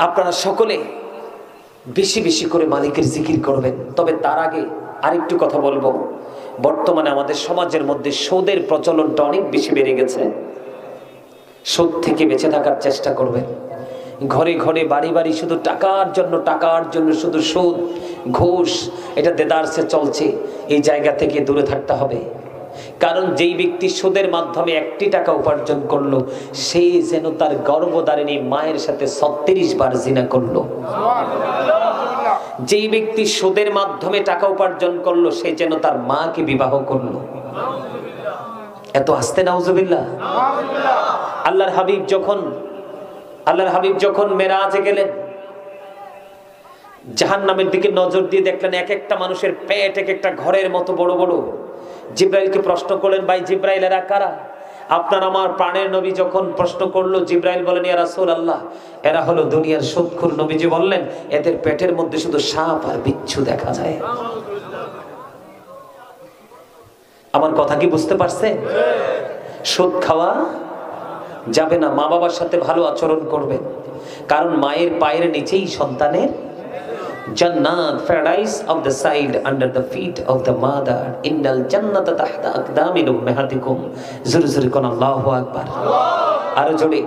আপনারা সকলে বেশি বেশি করে মালিকের জিকির করবেন। তবে তার আগে আরেকটু কথা বলবো। বর্তমানে আমাদের সমাজের মধ্যে সুদের প্রচলনটা অনেক বেশি বেড়ে গেছে। সুদ থেকে বেঁচে থাকার চেষ্টা করবেন। ঘরে ঘরে বাড়ি বাড়ি শুধু টাকার জন্য শুধু সুদ, ঘুষ, এটা দেদারসে চলছে। এই জায়গা থেকে দূরে থাকতে হবে। কারণ যেই ব্যক্তি সুদের মাধ্যমে 1টি টাকা উপার্জন করলো, সে যেন তার গর্ভধারিণী মায়ের সাথে 36 বার জিনা করলো। যেই ব্যক্তি সুদের মাধ্যমে টাকা উপার্জন করলো, সে যেন তার মাকে বিবাহ করলো। এত আস্তে নাউজুবিল্লাহ। আল্লাহর হাবিব যখন মেরাজে গেলেন, জাহান্নামের দিকে নজর দিয়ে দেখলেন এক একটা মানুষের পেট এক একটা ঘরের মতো বড় বড়। জিব্রাইলকে প্রশ্ন করলেন, ভাই জিব্রাইল, এরা কারা? আপনার আমার প্রাণের নবী যখন প্রশ্ন করলো, জিব্রাইল বলেন, ইয়া রাসূলুল্লাহ, এরা হলো দুনিয়ার সুদখোর। নবীজি বললেন, এদের পেটের মধ্যে শুধু সাপ আর বিচ্ছু দেখা যায়। আমার কথা কি বুঝতে পারছেন? সুদ খাওয়া যাবে না। মা বাবার সাথে ভালো আচরণ করবেন, কারণ মায়ের পায়ের নিচেই সন্তানের জান্নাত, paradise of the side under the feet of the mother, ইন্নাল জান্নাতা তাহতা আকদামি উম্মাহাতিকুম। জোরে জোরে কোন আল্লাহু আকবার। আরো জোরে।